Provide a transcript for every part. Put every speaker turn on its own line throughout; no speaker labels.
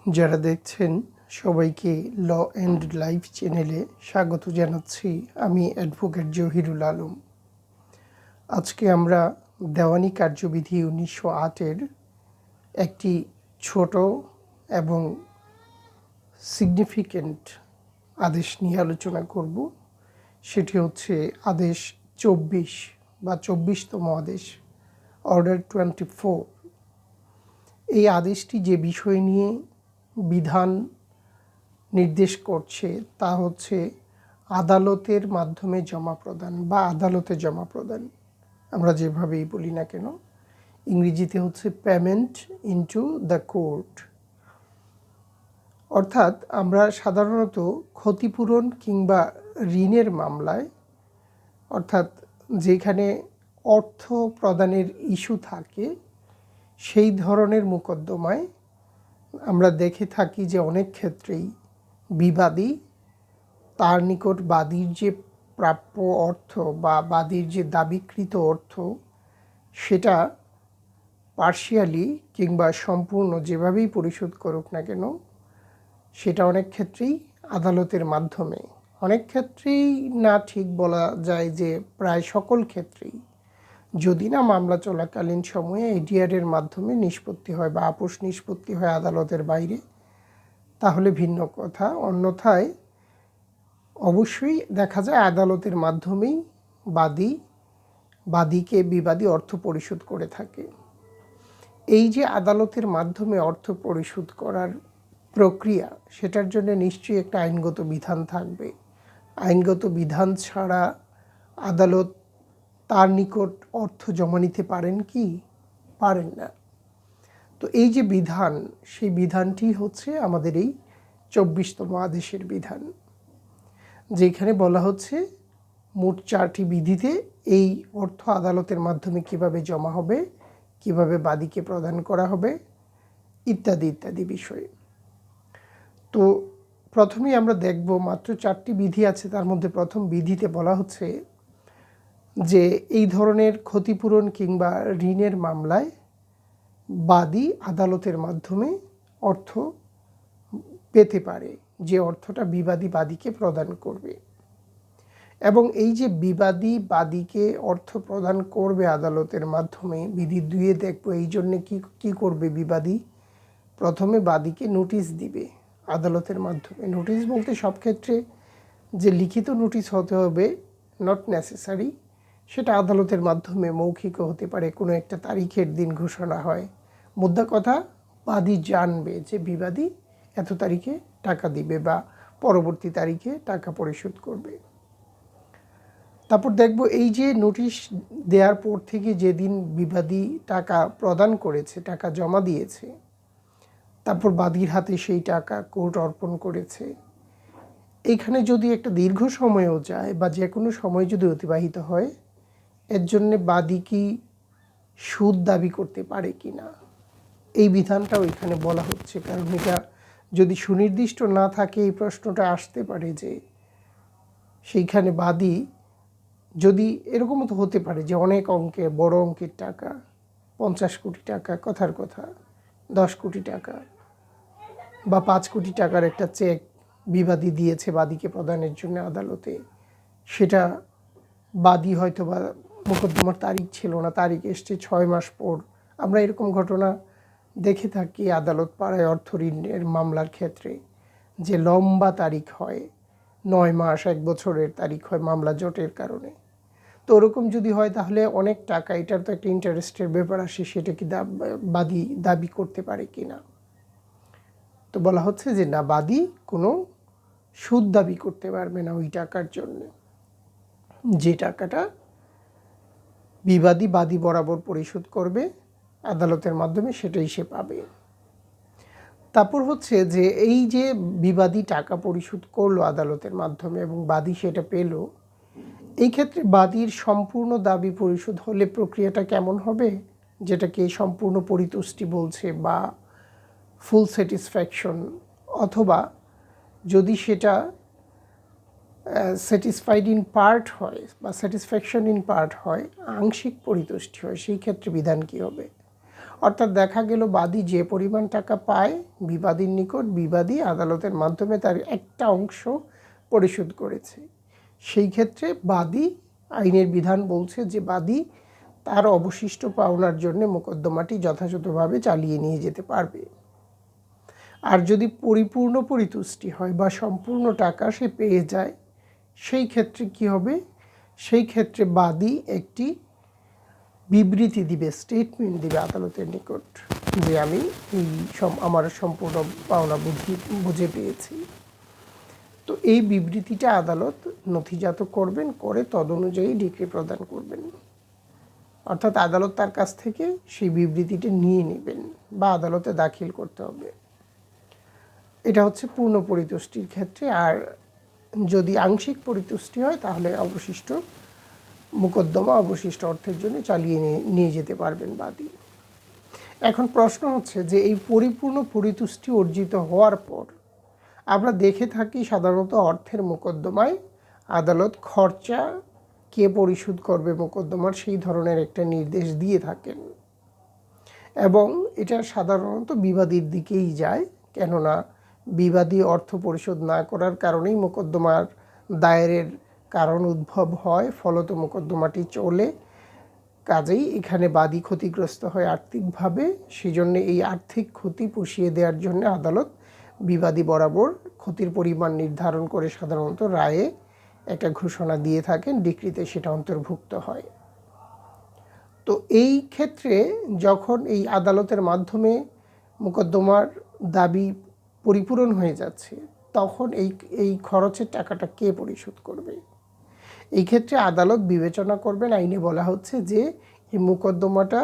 যারা দেখছেন সবাইকে ল অ্যান্ড লাইফ চ্যানেলে স্বাগত জানাচ্ছি। আমি অ্যাডভোকেট জহিরুল আলম। আজকে আমরা দেওয়ানি কার্যবিধি 1908-এর একটি ছোট এবং সিগনিফিক্যান্ট আদেশ নিয়ে আলোচনা করব। সেটি হচ্ছে আদেশ 24 বা 24তম আদেশ, অর্ডার 24। এই আদেশটি যে বিষয় নিয়ে বিধান নির্দেশ করছে তা হচ্ছে আদালতের মাধ্যমে জমা প্রদান বা আদালতে জমা প্রদান। আমরা যেভাবেই বলি না কেন, ইংরেজিতে হচ্ছে পেমেন্ট ইনটু দ্য কোর্ট। অর্থাৎ আমরা সাধারণত ক্ষতিপূরণ কিংবা ঋণের মামলায়, অর্থাৎ যেখানে অর্থ প্রদানের ইস্যু থাকে, সেই ধরনের মোকদ্দমায় আমরা দেখে থাকি যে অনেক ক্ষেত্রেই বিবাদী তার নিকট বাদীর যে প্রাপ্য অর্থ বা বাদীর যে দাবিকৃত অর্থ, সেটা পার্শিয়ালি কিংবা সম্পূর্ণ যেভাবেই পরিশোধ করুক না কেন, সেটা অনেক ক্ষেত্রেই আদালতের মাধ্যমে, অনেক ক্ষেত্রেই না, ঠিক বলা যায় যে প্রায় সকল ক্ষেত্রেই, যদি না মামলা চলাকালীন সময়ে এডিআরের মাধ্যমে নিষ্পত্তি হয় বা আপোষ নিষ্পত্তি হয় আদালতের বাইরে, তাহলে ভিন্ন কথা। অন্যথায় অবশ্যই দেখা যায় আদালতের মাধ্যমেই বাদীকে বিবাদী অর্থ পরিশোধ করে থাকে। এই যে আদালতের মাধ্যমে অর্থ পরিশোধ করার প্রক্রিয়া, সেটার জন্য নিশ্চয়ই একটা আইনগত বিধান থাকবে। আইনগত বিধান ছাড়া আদালত তার নিকট অর্থ জমা নিতে পারেন কি? পারেন না। তো এই যে বিধান, সেই বিধানটি হচ্ছে আমাদের এই 24তম আদেশের বিধান, যেখানে বলা হচ্ছে মোট 4টি বিধিতে এই অর্থ আদালতের মাধ্যমে কিভাবে জমা হবে, কিভাবে বাদীকে প্রদান করা হবে, ইত্যাদি ইত্যাদি বিষয়। তো প্রথমেই আমরা দেখব, মাত্র 4টি বিধি আছে, তার মধ্যে প্রথম বিধিতে বলা হচ্ছে যে এই ধরনের ক্ষতিপূরণ কিংবা ঋণের মামলায় বাদী আদালতের মাধ্যমে অর্থ পেতে পারে, যে অর্থটা বিবাদী বাদীকে প্রদান করবে। এবং এই যে বিবাদী বাদীকে অর্থ প্রদান করবে আদালতের মাধ্যমে, বিধি 2-এ দেখব এই জন্যে কী করবে বিবাদী। প্রথমে বাদীকে নোটিশ দিবে আদালতের মাধ্যমে। নোটিশ বলতে সব ক্ষেত্রে যে লিখিত নোটিশ হতে হবে নট নেসেসারি, সেটা আদালতের মাধ্যমে মৌখিকও হতে পারে, কোনো একটা তারিখের দিন ঘোষণা হয়। মুদ্রা কথা, বাদী জানবে যে বিবাদী এত তারিখে টাকা দিবে বা পরবর্তী তারিখে টাকা পরিশোধ করবে। তারপর দেখব এই যে নোটিশ দেওয়ার পর থেকে যেদিন বিবাদী টাকা প্রদান করেছে, টাকা জমা দিয়েছে, তারপর বাদীর হাতে সেই টাকা কোর্ট অর্পণ করেছে, এইখানে যদি একটা দীর্ঘ সময়ও যায় বা যে কোনো সময় যদি অতিবাহিত হয়, এর জন্যে বাদী কি সুদ দাবি করতে পারে কি না, এই বিধানটাও এখানে বলা হচ্ছে। কারণ এটা যদি সুনির্দিষ্ট না থাকে, এই প্রশ্নটা আসতে পারে যে সেইখানে বাদী যদি, এরকমও তো হতে পারে যে অনেক অঙ্কের, বড় অঙ্কের টাকা, 50 কোটি টাকা, কথার কথা 10 কোটি টাকা বা 5 কোটি টাকার একটা চেক বিবাদী দিয়েছে বাদীকে প্রদানের জন্য আদালতে, সেটা বাদী হয়তো বা মোকদ্দমার তারিখ ছিল না, তারিখ এসছে 6 মাস পর। আমরা এরকম ঘটনা দেখে থাকি আদালত পাড়ায় অর্থ ঋণের মামলার ক্ষেত্রে, যে লম্বা তারিখ হয়, 9 মাস 1 বছরের তারিখ হয় মামলা জটের কারণে। তো ওরকম যদি হয় তাহলে অনেক টাকা, এটার তো একটা ইন্টারেস্টের ব্যাপার আসে, সেটা কি বাদী দাবি করতে পারে কি না। তো বলা হচ্ছে যে না, বাদী কোনো সুদ দাবি করতে পারবে না ওই টাকার জন্য, যে টাকাটা বাদী বরাবর পরিশোধ করবে আদালতের মাধ্যমে, সেটাই সে পাবে। তারপর হচ্ছে যে এই যে বিবাদী টাকা পরিশোধ করলো আদালতের মাধ্যমে এবং বাদী সেটা পেল, এই ক্ষেত্রে বাদীর সম্পূর্ণ দাবি পরিশোধ হলে প্রক্রিয়াটা কেমন হবে, যেটাকে সম্পূর্ণ পরিতুষ্টি বলছে বা ফুল স্যাটিসফ্যাকশন, অথবা যদি সেটা স্যাটিসফাইড ইন পার্ট হয় বা স্যাটিসফ্যাকশন ইন পার্ট হয়, আংশিক পরিতুষ্টি হয়, সেই ক্ষেত্রে বিধান কী হবে। অর্থাৎ দেখা গেল বাদী যে পরিমাণ টাকা পায় বিবাদীর নিকট, বিবাদী আদালতের মাধ্যমে তার একটা অংশ পরিশোধ করেছে। সেই ক্ষেত্রে বাদী, আইনের বিধান বলছে যে বাদী তার অবশিষ্ট পাওনার জন্য মোকদ্দমাটি যথাযথভাবে চালিয়ে নিয়ে যেতে পারবে। আর যদি পরিপূর্ণ পরিতুষ্টি হয় বা সম্পূর্ণ টাকা সে পেয়ে যায়, সেই ক্ষেত্রে কি হবে? সেই ক্ষেত্রে বাদী একটি বিবৃতি দিবে, স্টেটমেন্ট দিবে আদালতের নিকট যে আমি আমার সম্পূর্ণ পাওনা বুঝে পেয়েছি। তো এই বিবৃতিটা আদালত নথিজাত করবেন, করে তদনুযায়ী ডিক্রি প্রদান করবেন। অর্থাৎ আদালত তার কাছ থেকে সেই বিবৃতিটা নিয়ে নেবেন বা আদালতে দাখিল করতে হবে। এটা হচ্ছে পূর্ণ পরিতুষ্টির ক্ষেত্রে। আর যদি আংশিক পরিতুষ্টি হয় তাহলে অবশিষ্ট মোকদ্দমা অবশিষ্ট অর্থের জন্য চালিয়ে নিয়ে যেতে পারবেন বাদী। এখন প্রশ্ন হচ্ছে যে এই পরিপূর্ণ পরিতুষ্টি অর্জিত হওয়ার পর আমরা দেখে থাকি সাধারণত অর্থের মোকদ্দমায় আদালত খরচা কে পরিশোধ করবে মোকদ্দমার সেই ধরনের একটা নির্দেশ দিয়ে থাকেন, এবং এটা সাধারণত বিবাদীর দিকেই যায়। কেননা বিবাদী অর্থ পরিশোধ না করার কারণেই মোকদ্দমার দায়েরের কারণ উদ্ভব হয়, ফলত মোকদ্দমাটি চলে। কাজেই এখানে বাদী ক্ষতিগ্রস্ত হয় আর্থিকভাবে। সেই জন্য এই আর্থিক ক্ষতি পুষিয়ে দেওয়ার জন্য আদালত বিবাদী বরাবর ক্ষতির পরিমাণ নির্ধারণ করে সাধারণত রায়ে একটা ঘোষণা দিয়ে থাকেন, ডিক্রিতে সেটা অন্তর্ভুক্ত হয়। তো এই ক্ষেত্রে যখন এই আদালতের মাধ্যমে মোকদ্দমার দাবি পরিপূরণ হয়ে যাচ্ছে, তখন এই খরচের টাকাটা কে পরিশোধ করবে? এই ক্ষেত্রে আদালত বিবেচনা করবেন, আইনে বলা হচ্ছে যে এই মোকদ্দমাটা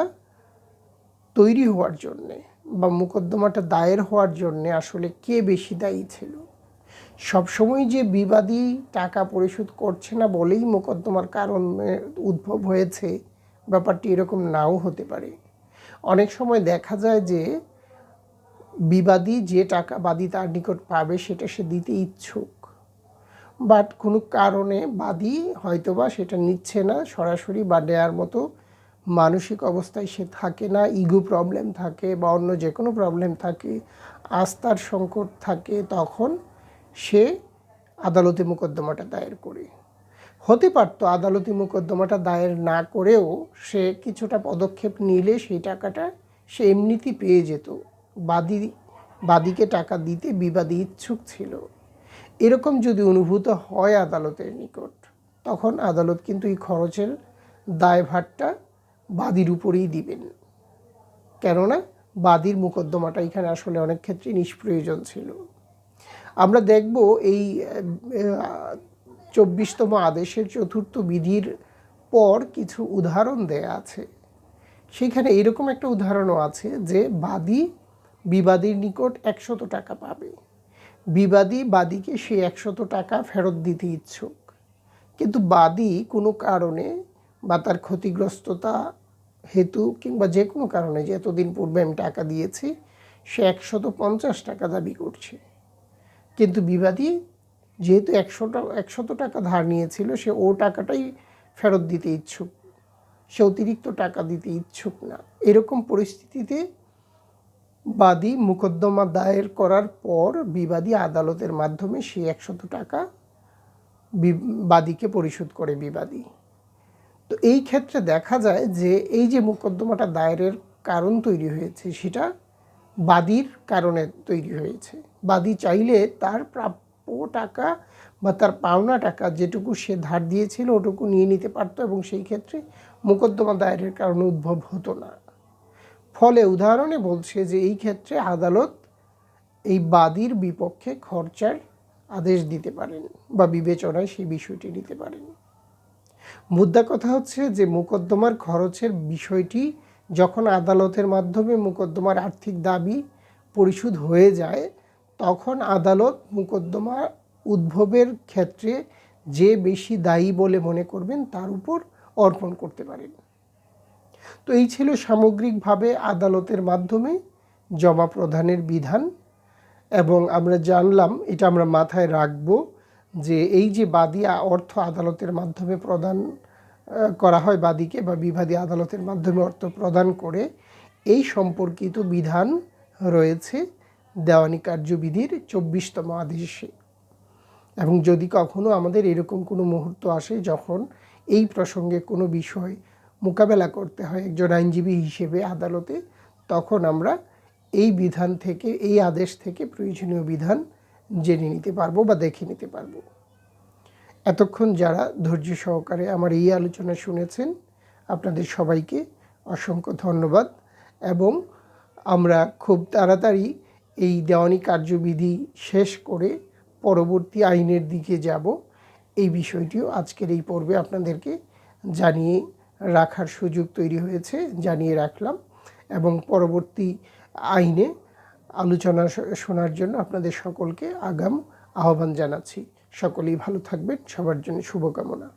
তৈরি হওয়ার জন্যে বা মোকদ্দমাটা দায়ের হওয়ার জন্যে আসলে কে বেশি দায়ী ছিল। সবসময় যে বিবাদী টাকা পরিশোধ করছে না বলেই মোকদ্দমার কারণ উদ্ভব হয়েছে, ব্যাপারটি এরকম নাও হতে পারে। অনেক সময় দেখা যায় যে বিবাদী যে টাকা বাদী তার নিকট পাবে সেটা সে দিতে ইচ্ছুক, বাট কোনো কারণে বাদী হয়তোবা সেটা নিচ্ছে না সরাসরি, বা নেয়ার মতো মানসিক অবস্থায় সে থাকে না, ইগো প্রবলেম থাকে বা অন্য যে কোনো প্রবলেম থাকে, আস্থার সংকট থাকে, তখন সে আদালতে মোকদ্দমাটা দায়ের করে। হতে পারতো আদালতি মোকদ্দমাটা দায়ের না করেও সে কিছুটা পদক্ষেপ নিলে সেই টাকাটা সে এমনিতেই পেয়ে যেত, বাদীকে টাকা দিতে বিবাদী ইচ্ছুক ছিল। এরকম যদি অনুভূত হয় আদালতের নিকট, তখন আদালত কিন্তু এই খরচের দায়ভারটা বাদীর উপরেই দিবেন। কেননা বাদীর মোকদ্দমাটা এখানে আসলে অনেক ক্ষেত্রে নিষ্প্রয়োজন ছিল। আমরা দেখব এই 24তম আদেশের 4র্থ বিধির পর কিছু উদাহরণ দেয়া আছে। সেখানে এরকম একটা উদাহরণও আছে যে বিবাদীর নিকট 100 টাকা পাবে, বাদীকে সেই 100 টাকা ফেরত দিতে ইচ্ছুক, কিন্তু বাদী কোনো কারণে বা তার ক্ষতিগ্রস্ততা হেতু কিংবা যে কোনো কারণে, যে এতদিন পূর্বে আমি টাকা দিয়েছি, সে 150 টাকা দাবি করছে। কিন্তু বিবাদী যেহেতু 100 টাকা ধার নিয়েছিল, সে ও টাকাটাই ফেরত দিতে ইচ্ছুক, সে অতিরিক্ত টাকা দিতে ইচ্ছুক না। এরকম পরিস্থিতিতে বাদী মোকদ্দমা দায়ের করার পর বিবাদী আদালতের মাধ্যমে সেই 100 টাকা বাদীকে পরিশোধ করে বিবাদী। তো এই ক্ষেত্রে দেখা যায় যে এই যে মোকদ্দমাটা দায়েরের কারণ তৈরি হয়েছে সেটা বাদীর কারণে তৈরি হয়েছে। বাদী চাইলে তার প্রাপ্য টাকা বা তার পাওনা টাকা যেটুকু সে ধার দিয়েছিল ওটুকু নিয়ে নিতে পারতো, এবং সেই ক্ষেত্রে মোকদ্দমা দায়েরের কারণে উদ্ভব হতো না। ফলে উদাহরণে বলছে যে এই ক্ষেত্রে আদালত এই বাদীর বিপক্ষে খরচার আদেশ দিতে পারেন বা বিবেচনায় সেই বিষয়টি নিতে পারেন। মুদ্রা কথা হচ্ছে যে মোকদ্দমার খরচের বিষয়টি যখন আদালতের মাধ্যমে মোকদ্দমার আর্থিক দাবি পরিশোধ হয়ে যায়, তখন আদালত মোকদ্দমা উদ্ভবের ক্ষেত্রে যে বেশি দায়ী বলে মনে করবেন তার উপর অর্পণ করতে পারেন। তো এই ছিল সামগ্রিকভাবে আদালতের মাধ্যমে জমা প্রদানের বিধান। এবং আমরা জানলাম, এটা আমরা মাথায় রাখব যে এই যে বাদী অর্থ আদালতের মাধ্যমে প্রদান করা হয় বাদীকে, বা বিবাদী আদালতের মাধ্যমে অর্থ প্রদান করে, এই সম্পর্কিত বিধান রয়েছে দেওয়ানি কার্যবিধির 24তম আদেশে। এবং যদি কখনো আমাদের এরকম কোনো মুহূর্ত আসে যখন এই প্রসঙ্গে কোনো বিষয় মোকাবেলা করতে হয় একজন আইনজীবী হিসেবে আদালতে, তখন আমরা এই বিধান থেকে, এই আদেশ থেকে প্রয়োজনীয় বিধান জেনে নিতে পারবো বা দেখে নিতে পারবো। এতক্ষণ যারা ধৈর্য সহকারে আমার এই আলোচনা শুনেছেন, আপনাদের সবাইকে অসংখ্য ধন্যবাদ। এবং আমরা খুব তাড়াতাড়ি এই দেওয়ানি কার্যবিধি শেষ করে পরবর্তী আইনের দিকে যাব, এই বিষয়টিও আজকের এই পর্বে আপনাদেরকে জানিয়ে রাখার সুযোগ তৈরি হয়েছে, জানিয়ে রাখলাম। এবং পরবর্তী আইনে আলোচনা শোনার জন্য আপনাদের সকলকে আগাম আহ্বান জানাচ্ছি। সকলেই ভালো থাকবেন, সবার জন্য শুভকামনা।